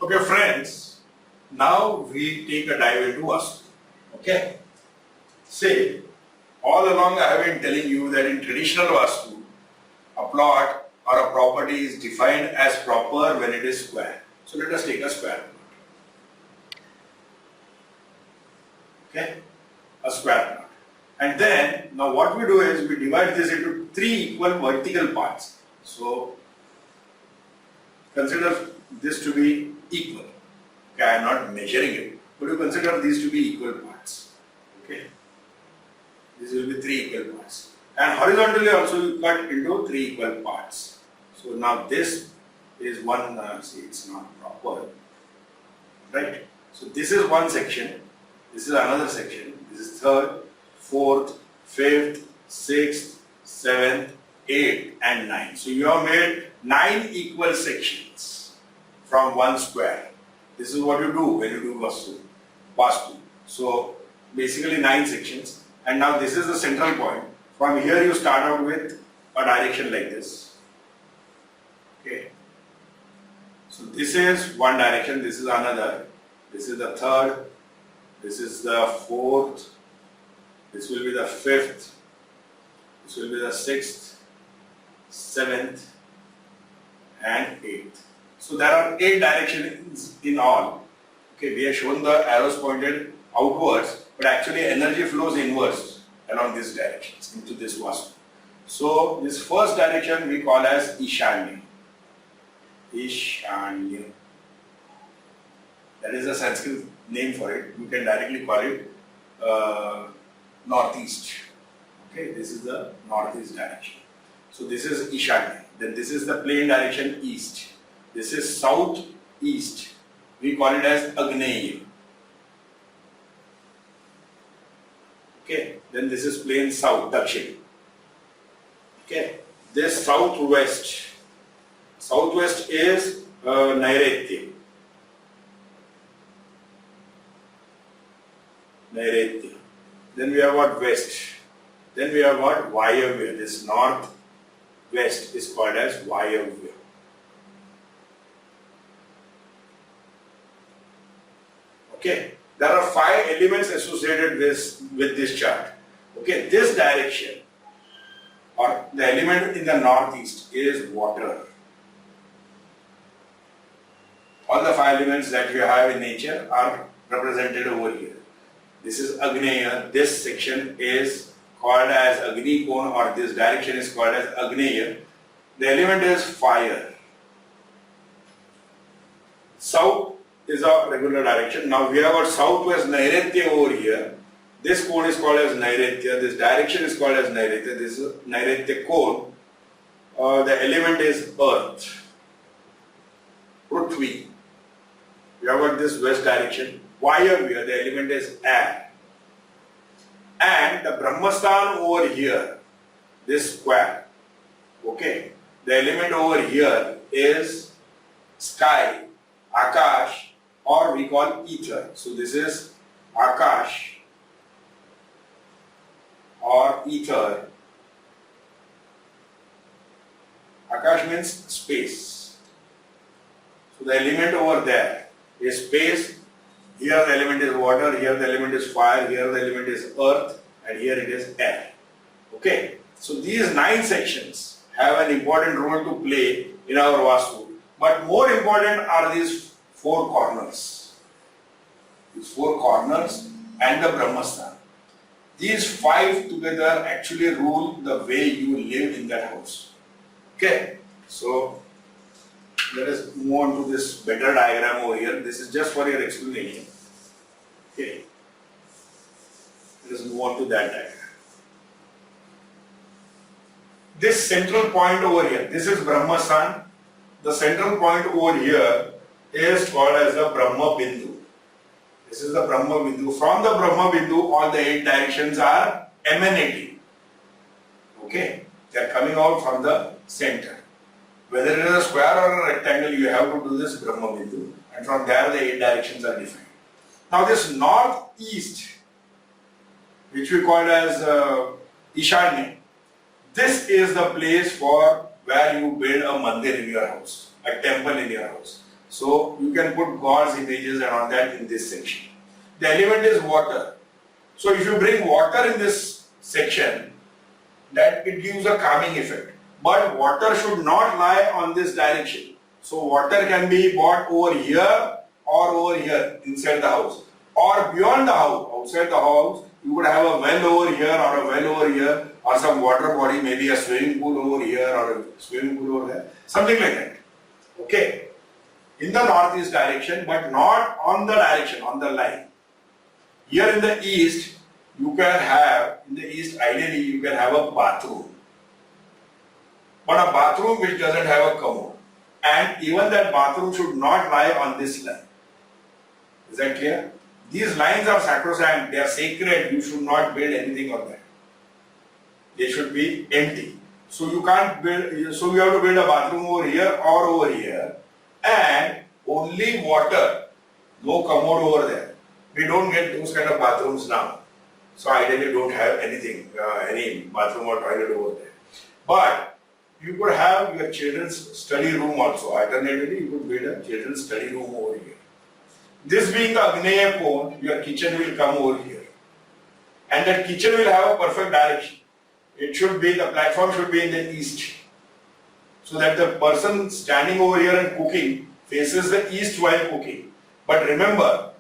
Okay, friends, now we take a dive into Vaastu. Okay, say all along I have been telling you that in traditional Vaastu, a plot or a property is defined as proper when it is square. So let us take a square plot. Okay, a square plot. And then now what we do is we divide this into three equal vertical parts. So consider this to be equal. Okay, I am not measuring it, but you consider these to be equal parts. Okay, these will be three equal parts. And horizontally also you cut into three equal parts. So now this is one, see it's not proper, right? So this is one section, this is another section, this is third, fourth, fifth, sixth, seventh, eighth and ninth. So you have made 9 equal sections from one square. This is what you do when you do Vaastu. So basically 9 sections, and now this is the central point. From here you start out with a direction like this. Okay. So this is one direction, this is another, this is the third, this is the fourth, this will be the fifth, this will be the sixth, seventh and eighth. So there are 8 directions in all. Okay, we have shown the arrows pointed outwards, but actually energy flows inwards along these directions into this Vaastu. So this first direction we call as Ishanya. Ishanya. That is a Sanskrit name for it. You can directly call it northeast. Okay, this is the northeast direction. So this is Ishanya. Then this is the plain direction east. This is southeast. We call it as Agneya. Okay, then this is plain south, Dakshin. Okay, this southwest. Southwest is Nairitya. Nairitya. Then we have what west. Then we have what Vayavya. This northwest is called as Vayavya. Okay, there are 5 elements associated with this chart. Okay, this direction or the element in the northeast is water. All the 5 elements that you have in nature are represented over here. This is Agneya. This section is called as Agni Kon, or this direction is called as Agneya. The element is fire. South is a regular direction. Now we have got southwest Nairitya over here. This cone is called as Nairitya. This direction is called as Nairitya. This is Nairitya cone. The element is earth. Prithvi. We have got this west direction. Vayavya, the element is air. And the Brahmastan over here, this square. Okay. The element over here is sky, Akash, or we call ether. So this is Akash or ether. Akash means space. So the element over there is space. Here the element is water, here the element is fire, here the element is earth, and here it is air. Okay. So these 9 sections have an important role to play in our Vaastu. But more important are these 4 corners. These 4 corners and the Brahmastan. These 5 together actually rule the way you live in that house. Okay. So let us move on to this better diagram over here. This is just for your explanation. Okay. Let us move on to that diagram. This central point over here, this is Brahmastan. The central point over here is called as the Brahma Bindu. This is the Brahma Bindu. From the Brahma Bindu, all the 8 directions are emanating. Okay, they are coming out from the center. Whether it is a square or a rectangle, you have to do this Brahma Bindu, and from there the 8 directions are defined. Now this northeast, which we call as Ishanya, this is the place for where you build a mandir in your house, a temple in your house. So you can put God's images and all that in this section. The element is water. So if you bring water in this section, that it gives a calming effect. But water should not lie on this direction. So water can be bought over here or over here inside the house. Or beyond the house, outside the house, you could have a well over here or a well over here or some water body, maybe a swimming pool over here or a swimming pool over there. Something like that. Okay. In the northeast direction, but not on the direction, on the line. Here in the east, you can have, in the east ideally you can have a bathroom. But a bathroom which doesn't have a commode. And even that bathroom should not lie on this line. Is that clear? These lines are sacrosanct, they are sacred, you should not build anything on that. They should be empty. So you can't build, so you have to build a bathroom over here or over here. And only water, no commode over there. We don't get those kind of bathrooms now. So ideally don't have anything, any bathroom or toilet over there. But you could have your children's study room also. Alternatively, you could build a children's study room over here. This being the Agneya cone, your kitchen will come over here. And that kitchen will have a perfect direction. It should be, the platform should be in the east. So that the person standing over here and cooking faces the east while cooking. But remember,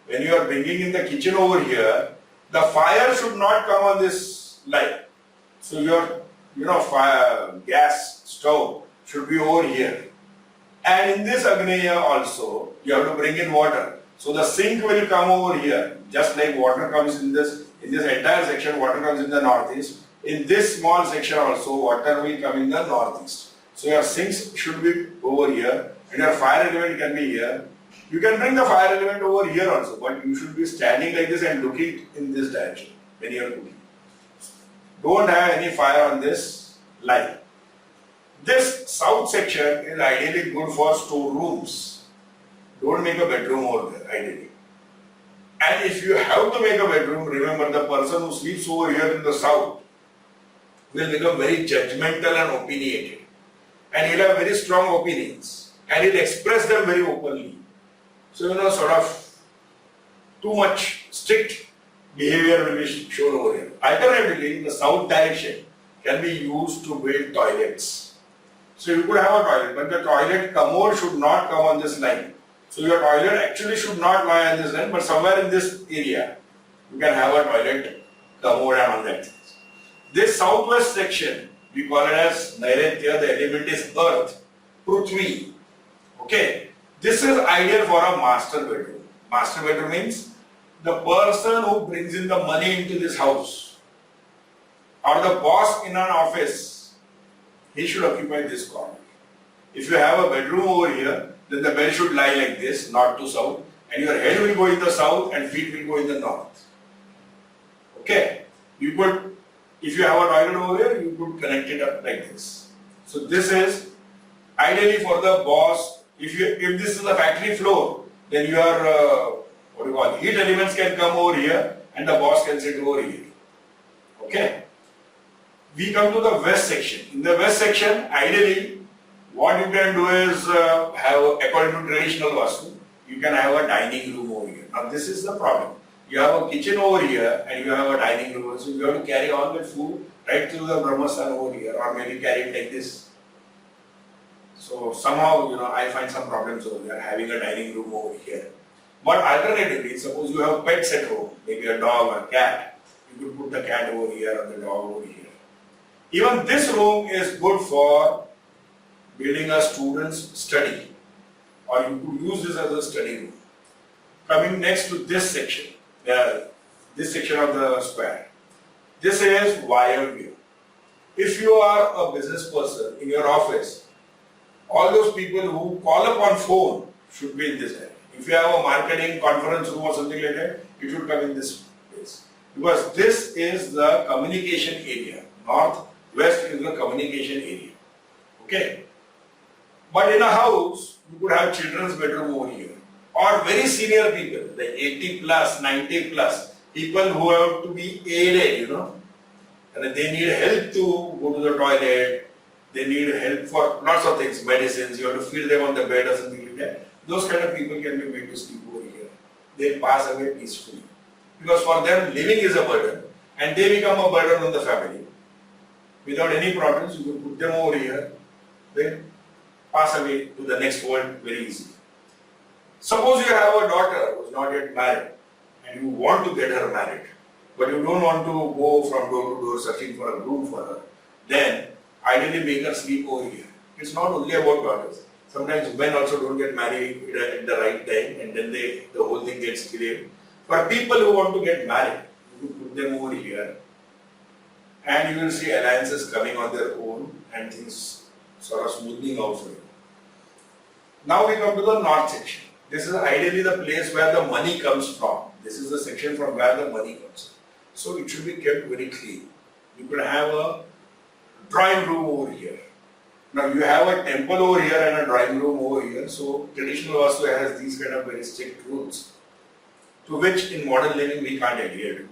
when you are bringing in the kitchen over here, the fire should not come on this light. So your, fire, gas stove should be over here. And in this Agneya also, you have to bring in water. So the sink will come over here, just like water comes in this entire section, water comes in the northeast. In this small section also, water will come in the northeast. So your sinks should be over here, and your fire element can be here. You can bring the fire element over here also, but you should be standing like this and looking in this direction when you are cooking. Don't have any fire on this line. This south section is ideally good for storerooms. Don't make a bedroom over there, ideally. And if you have to make a bedroom, remember the person who sleeps over here in the south will become very judgmental and opinionated. And he'll have very strong opinions. And he'll express them very openly. So, sort of too much strict behavior will be shown over here. Alternatively, the south direction can be used to build toilets. So you could have a toilet, but the toilet commode should not come on this line. So your toilet actually should not lie on this line, but somewhere in this area, you can have a toilet commode and all that. This southwest section, we call it as Nairitya, the element is earth, Prithvi. Okay, this is ideal for a master bedroom. Master bedroom means the person who brings in the money into this house, or the boss in an office, he should occupy this corner. If you have a bedroom over here, then the bed should lie like this, north to south, and your head will go in the south and feet will go in the north. Okay, you could, if you have a toilet over here, you could connect it up like this. So this is ideally for the boss. If this is a factory floor, then your heat elements can come over here and the boss can sit over here. Okay. We come to the west section. In the west section, ideally, what you can do is have, according to traditional Vaastu, you can have a dining room over here. Now this is the problem. You have a kitchen over here and you have a dining room, so you have to carry all the food right through the Brahmasthana over here, or maybe carry it like this. So somehow, I find some problems over there, having a dining room over here. But alternatively, suppose you have pets at home, maybe a dog or a cat, you could put the cat over here or the dog over here. Even this room is good for building a student's study, or you could use this as a study room. Coming next to this section, this section of the square. This is Vayavya. If you are a business person in your office, all those people who call upon phone should be in this area. If you have a marketing conference room or something like that, it should come in this place. Because this is the communication area. North-west is the communication area. Okay? But in a house, you could have children's bedroom over here. Or very senior people, like 80 plus, 90 plus, people who have to be aided, and they need help to go to the toilet, they need help for lots of things, medicines, you have to feed them on the bed or something like that. those kind of people can be made to sleep over here. They pass away peacefully. Because for them, living is a burden and they become a burden on the family. Without any problems, you can put them over here, they pass away to the next world very easily. Suppose you have a daughter who is not yet married and you want to get her married, but you don't want to go from door to door searching for a groom for her, then ideally make her sleep over here. It's not only about daughters. Sometimes men also don't get married at the right time and then the whole thing gets delayed. For people who want to get married, you put them over here and you will see alliances coming on their own and things sort of smoothing out for you. Now we come to the north section. This is ideally the place where the money comes from. This is the section from where the money comes. So it should be kept very clean. You could have a drawing room over here. Now you have a temple over here and a drawing room over here. So traditional Vaastu has these kind of very strict rules, to which in modern living we can't adhere to.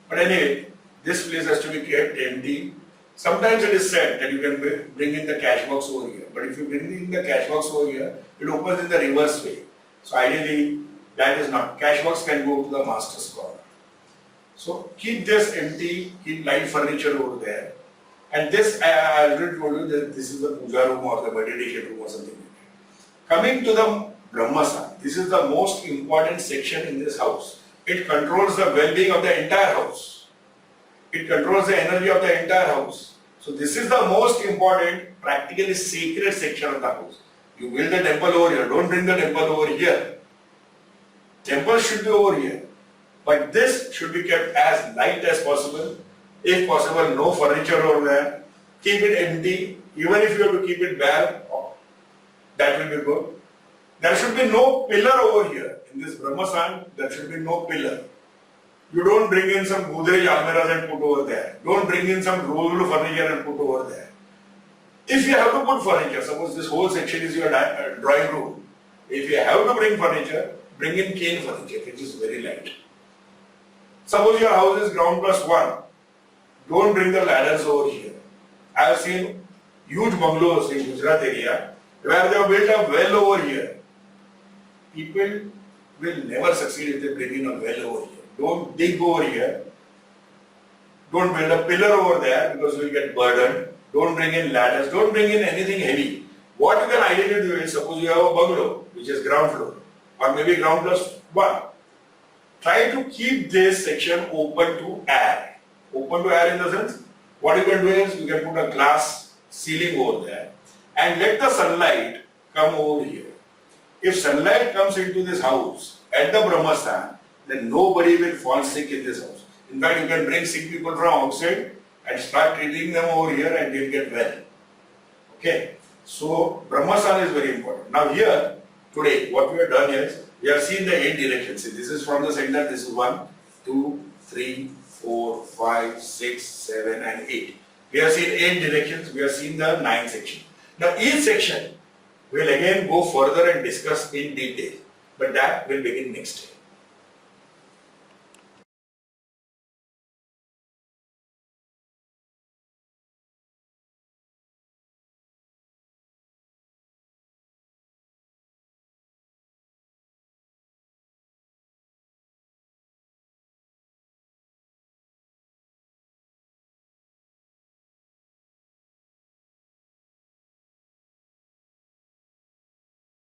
But anyway, this place has to be kept empty. Sometimes it is said that you can bring in the cash box over here. But if you bring in the cash box over here, it opens in the reverse way. So ideally, that is not. Cash box can go to the master's corner. So keep this empty, keep light furniture over there. And this, I already told you that this is the puja room or the meditation room or something like that. Coming to the Brahmasana, this is the most important section in this house. It controls the well-being of the entire house. It controls the energy of the entire house. So this is the most important, practically sacred section of the house. You build the temple over here, don't bring the temple over here. Temple should be over here. But this should be kept as light as possible. If possible, no furniture over there. Keep it empty. Even if you have to keep it bare, that will be good. There should be no pillar over here. In this Brahmasana, there should be no pillar. You don't bring in some Godrej almirahs and put over there. Don't bring in some rolled furniture and put over there. If you have to put furniture, suppose this whole section is your drawing room. If you have to bring furniture, bring in cane furniture, which is very light. Suppose your house is ground plus 1. Don't bring the ladders over here. I have seen huge bungalows in Gujarat area where they have built a well over here. People will never succeed if they bring in a well over here. Don't dig over here. Don't build a pillar over there because you will get burdened. Don't bring in ladders. Don't bring in anything heavy. What you can ideally do is, suppose you have a bungalow which is ground floor or maybe ground plus 1. Try to keep this section open to air. Open to air in the sense, what you can do is you can put a glass ceiling over there and let the sunlight come over here. If sunlight comes into this house at the Brahmasana, then nobody will fall sick in this house. In fact, you can bring sick people from outside and start treating them over here and they'll get well. Okay, so Brahmasana is very important. Now here, today, what we have done is, we have seen the 8 directions. See, this is from the center, this is 1, 2, 3, 4, 5, 6, 7 and 8. We have seen 8 directions, we have seen the 9 section. Now each section will again go further and discuss in detail, but that will begin next time.